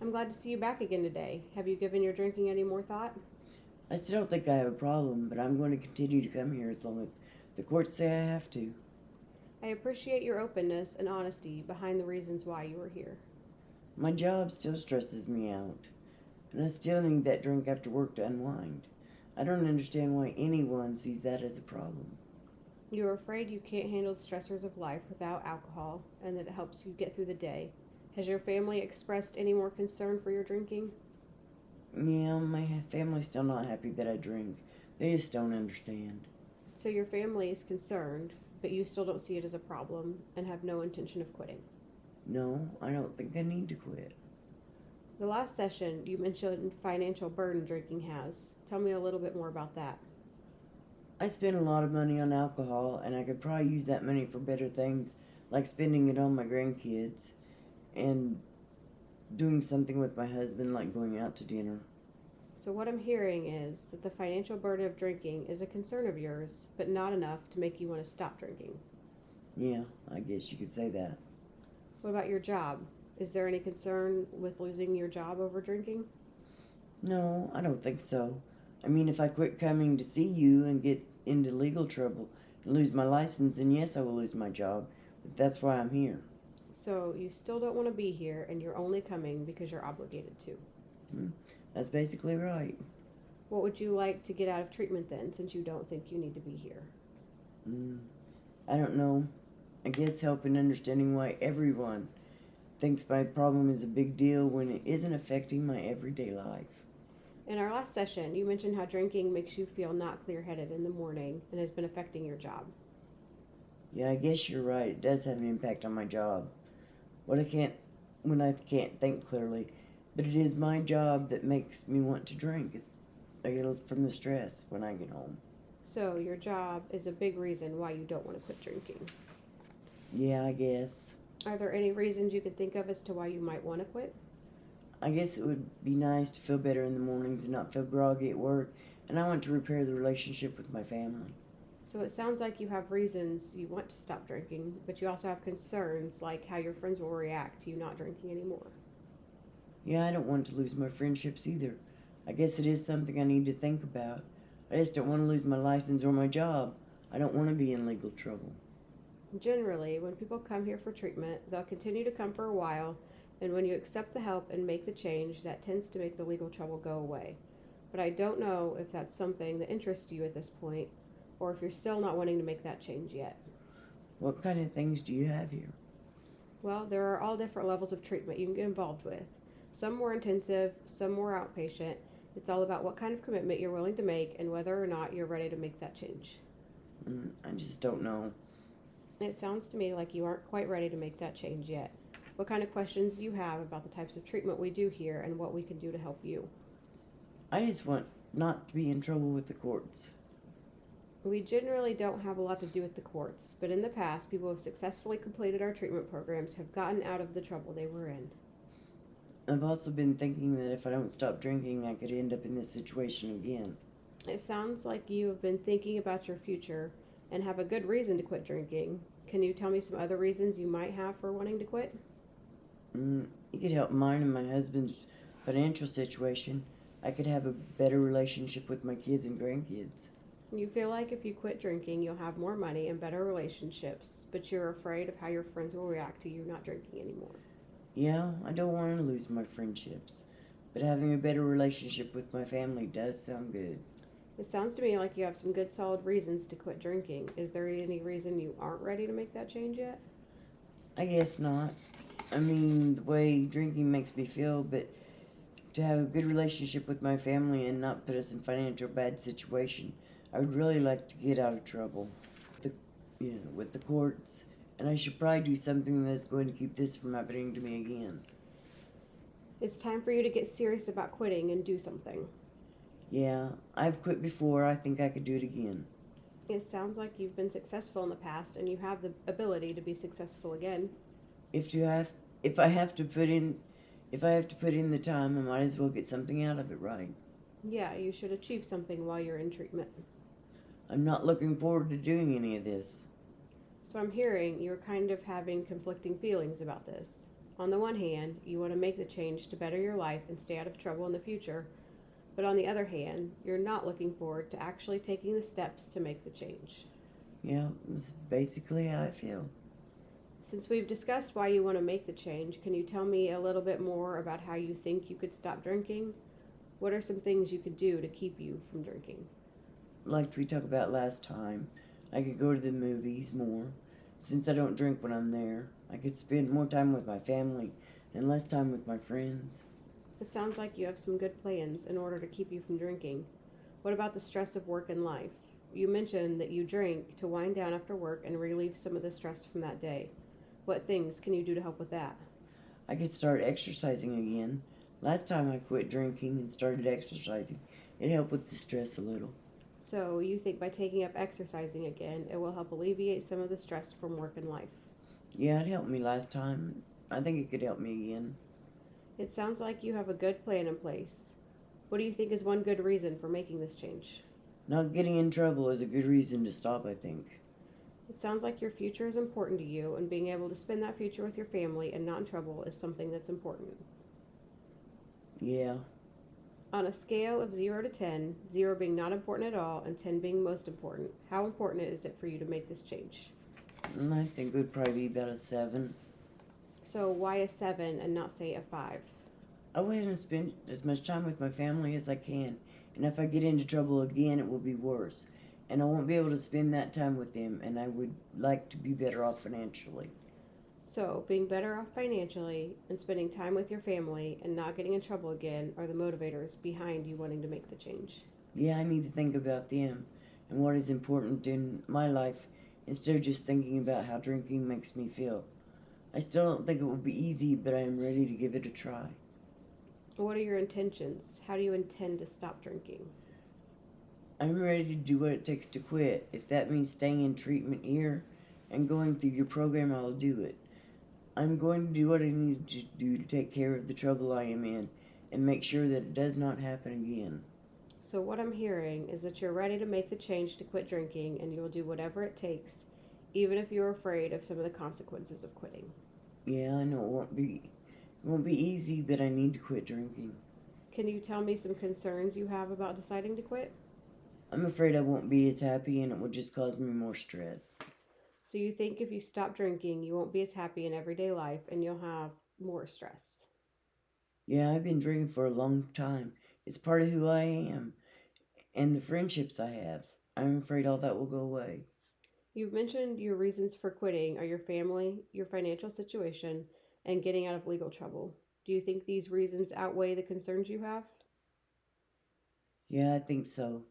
I'm glad to see you back again today. Have you given your drinking any more thought? I still don't think I have a problem, but I'm going to continue to come here as long as the courts say I have to. I appreciate your openness and honesty behind the reasons why you are here. My job still stresses me out, and I still need that drink after work to unwind. I don't understand why anyone sees that as a problem. You are afraid you can't handle the stressors of life without alcohol and that it helps you get through the day. Has your family expressed any more concern for your drinking? Yeah, my family's still not happy that I drink. They just don't understand. So your family is concerned, but you still don't see it as a problem and have no intention of quitting. No, I don't think I need to quit. The last session, you mentioned financial burden drinking has. Tell me a little bit more about that. I spend a lot of money on alcohol, and I could probably use that money for better things, like spending it on my grandkids and doing something with my husband, like going out to dinner. So, what I'm hearing is that the financial burden of drinking is a concern of yours, but not enough to make you want to stop drinking. Yeah, I guess you could say that. What about your job? Is there any concern with losing your job over drinking? No, I don't think so. I mean, if I quit coming to see you and get into legal trouble and lose my license, then yes, I will lose my job. But that's why I'm here. So, you still don't want to be here and you're only coming because you're obligated to. Hmm, that's basically right. What would you like to get out of treatment then, since you don't think you need to be here? Mm, I don't know. I guess helping understanding why everyone thinks my problem is a big deal when it isn't affecting my everyday life. In our last session, you mentioned how drinking makes you feel not clear headed in the morning and has been affecting your job. Yeah, I guess you're right. It does have an impact on my job. What I can't, when I can't think clearly, but it is my job that makes me want to drink. I get it from the stress when I get home. So, your job is a big reason why you don't want to quit drinking. Yeah, I guess. Are there any reasons you can think of as to why you might want to quit? I guess it would be nice to feel better in the mornings and not feel groggy at work, and I want to repair the relationship with my family. So, it sounds like you have reasons you want to stop drinking, but you also have concerns like how your friends will react to you not drinking anymore. Yeah, I don't want to lose my friendships either. I guess it is something I need to think about. I just don't want to lose my license or my job. I don't want to be in legal trouble. Generally, when people come here for treatment, they'll continue to come for a while, and when you accept the help and make the change, that tends to make the legal trouble go away. But I don't know if that's something that interests you at this point, or if you're still not wanting to make that change yet. What kind of things do you have here? Well, there are all different levels of treatment you can get involved with. Some more intensive, some more outpatient. It's all about what kind of commitment you're willing to make and whether or not you're ready to make that change. I just don't know. It sounds to me like you aren't quite ready to make that change yet. What kind of questions do you have about the types of treatment we do here and what we can do to help you? I just want not to be in trouble with the courts. We generally don't have a lot to do with the courts, but in the past, people who have successfully completed our treatment programs have gotten out of the trouble they were in. I've also been thinking that if I don't stop drinking, I could end up in this situation again. It sounds like you have been thinking about your future and have a good reason to quit drinking. Can you tell me some other reasons you might have for wanting to quit? It could help mine and my husband's financial situation. I could have a better relationship with my kids and grandkids. You feel like if you quit drinking, you'll have more money and better relationships, but you're afraid of how your friends will react to you not drinking anymore. Yeah, I don't want to lose my friendships, but having a better relationship with my family does sound good. It sounds to me like you have some good solid reasons to quit drinking. Is there any reason you aren't ready to make that change yet? I guess not. I mean, the way drinking makes me feel, but to have a good relationship with my family and not put us in financial bad situation, I would really like to get out of trouble. The, with the courts, and I should probably do something that's going to keep this from happening to me again. It's time for you to get serious about quitting and do something. Yeah, I've quit before. I think I could do it again. It sounds like you've been successful in the past and you have the ability to be successful again. If you have, if I have to put in, if I have to put in the time, I might as well get something out of it, right? Yeah, you should achieve something while you're in treatment. I'm not looking forward to doing any of this. So I'm hearing you're kind of having conflicting feelings about this. On the one hand, you want to make the change to better your life and stay out of trouble in the future, but on the other hand, you're not looking forward to actually taking the steps to make the change. Yeah, it's basically how I feel. Since we've discussed why you want to make the change, can you tell me a little bit more about how you think you could stop drinking? What are some things you could do to keep you from drinking? Like we talked about last time, I could go to the movies more. Since I don't drink when I'm there, I could spend more time with my family and less time with my friends. It sounds like you have some good plans in order to keep you from drinking. What about the stress of work and life? You mentioned that you drink to wind down after work and relieve some of the stress from that day. What things can you do to help with that? I could start exercising again. Last time I quit drinking and started exercising, it helped with the stress a little. So, you think by taking up exercising again, it will help alleviate some of the stress from work and life? Yeah, it helped me last time. I think it could help me again. It sounds like you have a good plan in place. What do you think is one good reason for making this change? Not getting in trouble is a good reason to stop, I think. It sounds like your future is important to you, and being able to spend that future with your family and not in trouble is something that's important. Yeah, On a scale of 0 to 10, 0 being not important at all and 10 being most important, how important is it for you to make this change? I think it would probably be about a 7. So, why a 7 and not, say, a 5? I want to spend as much time with my family as I can, and if I get into trouble again, it will be worse. And I won't be able to spend that time with them, and I would like to be better off financially. So, being better off financially and spending time with your family and not getting in trouble again are the motivators behind you wanting to make the change. Yeah, I need to think about them and what is important in my life instead of just thinking about how drinking makes me feel. I still don't think it will be easy, but I am ready to give it a try. What are your intentions? How do you intend to stop drinking? I'm ready to do what it takes to quit. If that means staying in treatment here and going through your program, I'll do it. I'm going to do what I need to do to take care of the trouble I am in and make sure that it does not happen again. So, what I'm hearing is that you're ready to make the change to quit drinking and you'll do whatever it takes, even if you're afraid of some of the consequences of quitting. Yeah, I know it won't be easy, but I need to quit drinking. Can you tell me some concerns you have about deciding to quit? I'm afraid I won't be as happy and it will just cause me more stress. So, you think if you stop drinking, you won't be as happy in everyday life and you'll have more stress. Yeah, I've been drinking for a long time. It's part of who I am and the friendships I have. I'm afraid all that will go away. You've mentioned your reasons for quitting are your family, your financial situation, and getting out of legal trouble. Do you think these reasons outweigh the concerns you have? Yeah, I think so.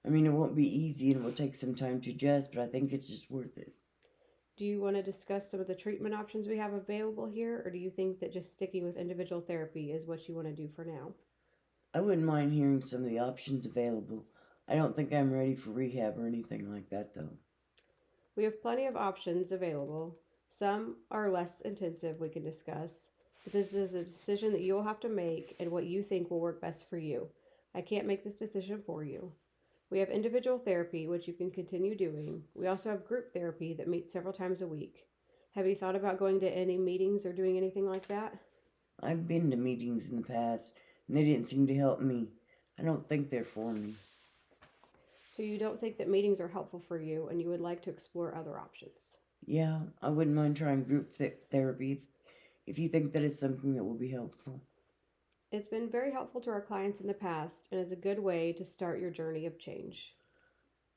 I mean, it won't be easy and it will take some time to adjust, but I think it's just worth it. Do you want to discuss some of the treatment options we have available here, or do you think that just sticking with individual therapy is what you want to do for now? I wouldn't mind hearing some of the options available. I don't think I'm ready for rehab or anything like that, though. We have plenty of options available. Some are less intensive, we can discuss, but this is a decision that you'll have to make and what you think will work best for you. I can't make this decision for you. We have individual therapy, which you can continue doing. We also have group therapy that meets several times a week. Have you thought about going to any meetings or doing anything like that? I've been to meetings in the past and they didn't seem to help me. I don't think they're for me. So you don't think that meetings are helpful for you and you would like to explore other options. Yeah, I wouldn't mind trying group therapy if you think that is something that will be helpful. It's been very helpful to our clients in the past and is a good way to start your journey of change.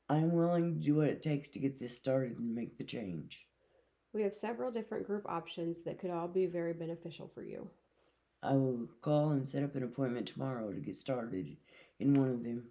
I'm willing to do what it takes to get this started and make the change. We have several different group options that could all be very beneficial for you. I will call and set up an appointment tomorrow to get started in one of them.